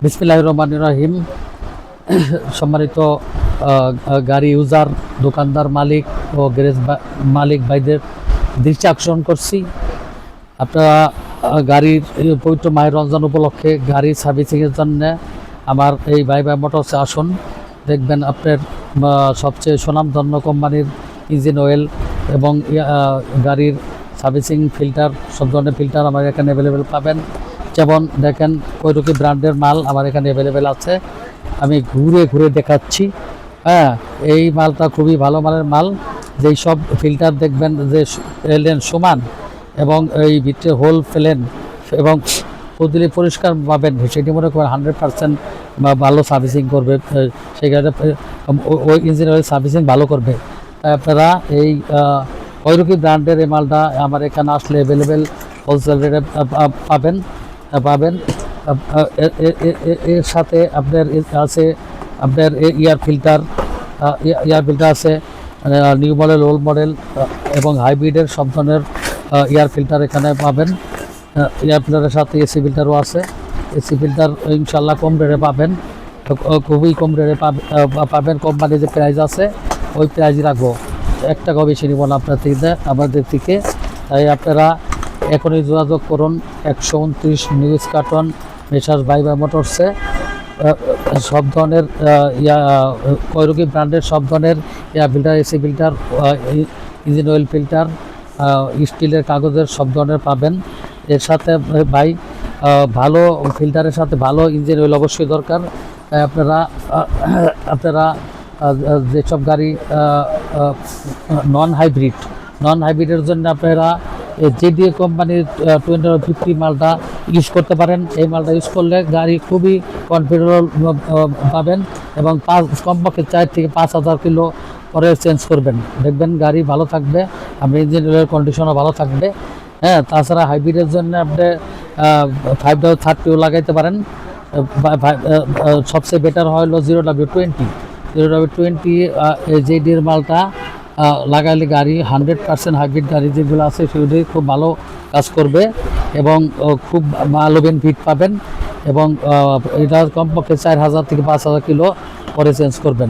বিসমিল্লাহির রহমানির রহিম। সম্মানিত গাড়ি ইউজার, দোকানদার মালিক ও গ্যারেজ মালিক ভাইদের দৃষ্টি আকর্ষণ করছি, আপনারা গাড়ির পবিত্র মাহের রমজান উপলক্ষে গাড়ি সার্ভিসিংয়ের জন্য আমার এই ভাই মোটরসে আসুন। দেখবেন আপনার সবচেয়ে সুনামধন্য কোম্পানির ইঞ্জিন অয়েল এবং গাড়ির সার্ভিসিং ফিল্টার, সব ধরনের ফিল্টার আমার এখানে অ্যাভেলেবেল পাবেন। যেমন দেখেন কৈরকি ব্র্যান্ডের মাল আমার এখানে অ্যাভেলেবেল আছে, আমি ঘুরে ঘুরে দেখাচ্ছি। এই মালটা খুবই ভালো মানের মাল। যেই সব ফিল্টার দেখবেন যে ফেলেন সমান এবং এই ভিতরে হোল ফেলেন এবং দিলে পরিষ্কার পাবেন, সেটি মনে করেন 100% ভালো সার্ভিসিং করবে, সেই গাড়িটা ওই ইঞ্জিন অয়েল সার্ভিসিং ভালো করবে। আপনারা এই কৈরকি ব্র্যান্ডের এই মালটা আমার এখানে আসলে অ্যাভেলেবেল হোলসেল রেটে পাবেন। এর সাথে আপনার আছে আপনার এয়ার ফিল্টার আছে, নিউ মডেল, ওল্ড মডেল এবং হাইব্রিডের সব ধরনের এয়ার ফিল্টার এখানে পাবেন। এয়ার ফিল্টারের সাথে এসি ফিল্টারও আছে। এসি ফিল্টার ইনশাল্লাহ কম রেটে পাবেন, খুবই কম রেটে পাবেন। কোম্পানির যে প্রাইস আছে ওই প্রাইজই রাখবো, 1 টাকাও বেশি নিব না আমাদের থেকে। তাই আপনারা এখনই যোগাযোগ করুন 129 নিউজ কার্টন মেসার্স ভাই মোটরসে। সব ধরনের কৈরকি ব্র্যান্ডের সব ধরনের air filter, AC filter, engine oil filter, স্টিলের কাগজের সব ধরনের পাবেন। এর সাথে ভাই ভালো ফিল্টারের সাথে ভালো ইঞ্জিন অয়েল অবশ্যই দরকার। আপনারা যেসব গাড়ি নন হাইব্রিডের জন্য আপনারা জেডিএ কোম্পানির 2050 মালটা ইউজ করতে পারেন। এই মালটা ইউজ করলে গাড়ি খুবই কনফিডেন্ট পাবেন এবং কমপক্ষে 4 থেকে 5,000 কিলো পরে চেঞ্জ করবেন, দেখবেন গাড়ি ভালো থাকবে, আপনার ইঞ্জিন অয়েলের কন্ডিশনও ভালো থাকবে। তাছাড়া হাইব্রিডের জন্য আপনি 5030ও লাগাইতে পারেন। সবচেয়ে বেটার হলো 0W20 জেডিএর মালটা লাগাইলে গাড়ি 100% হাইব্রিড গাড়ি যেগুলো আছে সেগুলি খুব ভালো কাজ করবে এবং খুব ভালো বেনিফিট পাবেন। এবং এটা কমপক্ষে 4000 থেকে 5000 কিলো পরে চেঞ্জ করবেন।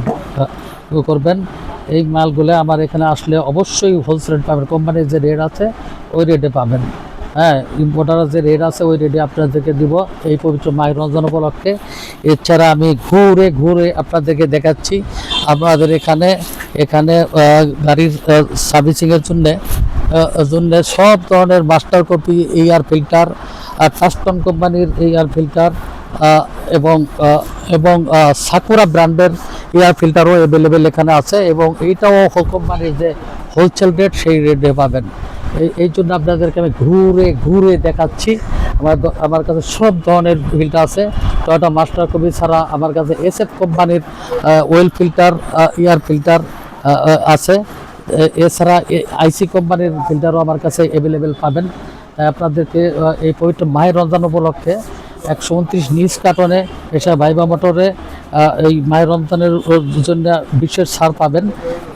এই মালগুলো আমার এখানে আসলে অবশ্যই হোলসেল রেট পাবেন। কোম্পানির যে রেট আছে ওই রেটে পাবেন। ইম্পোর্টারের যে রেট আছে ওই রেটে আপনাদেরকে দিব এই পবিত্র মাহের রমজান উপলক্ষে। এছাড়া আমি ঘুরে ঘুরে আপনাদেরকে দেখাচ্ছি আপনাদের এখানে গাড়ির সার্ভিসিংয়ের জন্য সব ধরনের মাস্টার কপি এয়ার ফিল্টার, টাস্টন কোম্পানির এয়ার ফিল্টার এবং সাকুরা ব্র্যান্ডের এয়ার ফিল্টারও অ্যাভেলেবেল এখানে আছে এবং এইটাও কোম্পানির যে হোলসেল রেট সেই রেটে পাবেন। এই জন্য আপনাদেরকে আমি ঘুরে ঘুরে দেখাচ্ছি। আমার কাছে সব ধরনের ফিল্টার আছে। টয়োটা মাস্টার কপি ছাড়া আমার কাছে SF কোম্পানির ওয়েল ফিল্টার, এয়ার ফিল্টার আছে। এছাড়া IC কোম্পানির ফিল্টারও আমার কাছে অ্যাভেলেবেল পাবেন। তাই আপনাদেরকে এই পবিত্র মাহের রমজান উপলক্ষে 129 নিউজ কার্টনে এসা ভাইবা মোটরে এই মাহের রমজানের জন্য বিশেষ ছাড় পাবেন।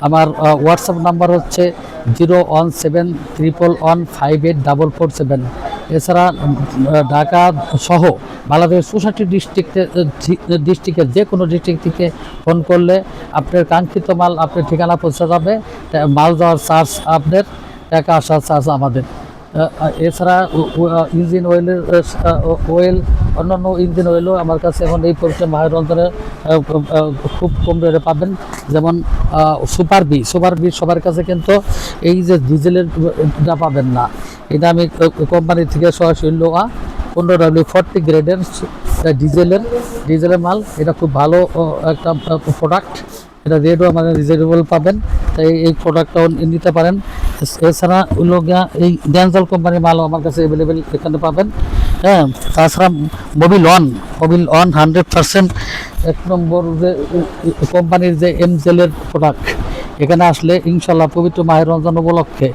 আমার হোয়াটসঅ্যাপ নাম্বার হচ্ছে 01711158447। এছাড়া ঢাকা সহ বাংলাদেশের 64 ডিস্ট্রিক্টের যে কোনো ডিস্ট্রিক্ট থেকে ফোন করলে আপনার কাঙ্ক্ষিত মাল আপনার ঠিকানা পৌঁছে যাবে। মাল যাওয়ার চার্জ আপনার, টাকা আসার চার্জ আমাদের। এছাড়া ইঞ্জিন অয়েল অন্যান্য ইঞ্জিন অয়েলও আমার কাছে এখন এই পবিত্র মাহের রমজানে খুব কম রেটে পাবেন। যেমন সুপার বি সবার কাছে কিন্তু এই যে ডিজেলের পাবেন না, এটা আমি কোম্পানি থেকে সরাসরি লোয়া 15W40 গ্রেডের ডিজেলের মাল। এটা খুব ভালো একটা প্রোডাক্ট, এটা রেটও আমাদের রিজনেবল পাবেন, তাই এই প্রোডাক্টটাও নিতে পারেন। এছাড়া এই ড্যান্সাল কোম্পানির মালও আমার কাছে অ্যাভেলেবেল এখানে পাবেন। তাছাড়া মোবিল অন 100% 1 নম্বর যে কোম্পানির যে এমজেলের প্রোডাক্ট, এখানে আসলে ইনশাল্লাহ পবিত্র মাহের রমজান উপলক্ষে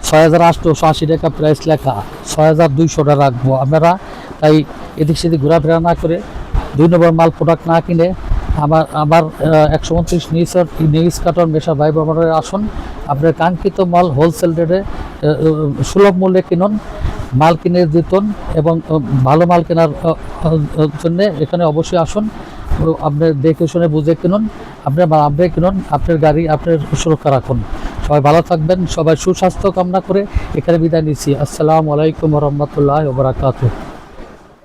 6880 টাকা প্রাইস লেখা, 6200 টাকা রাখবো। আপনারা তাই এদিক সেদিক ঘোরাফেরা না করে 2 নম্বর মাল প্রোডাক্ট না কিনে আমার 129 নিউজ কার্টন মেশা ভাই মোটরে আসুন। আপনার কাঙ্ক্ষিত মাল হোলসেল রেটে সুলভ মূল্যে কিনুন, মাল কিনে দিতুন এবং ভালো মাল কেনার জন্য এখানে অবশ্যই আসুন। আপনি দেখে শুনে বুঝে কিনুন, আপনার মাল আপনি কিনুন, আপনার গাড়ি আপনার সুরক্ষা রাখুন। সবাই ভালো থাকবেন, সবাই সুস্বাস্থ্য কামনা করে এখানে বিদায় নিচ্ছি। আসসালামু আলাইকুম রহমতুল্লাহ ওয়া বারাকাতুহু।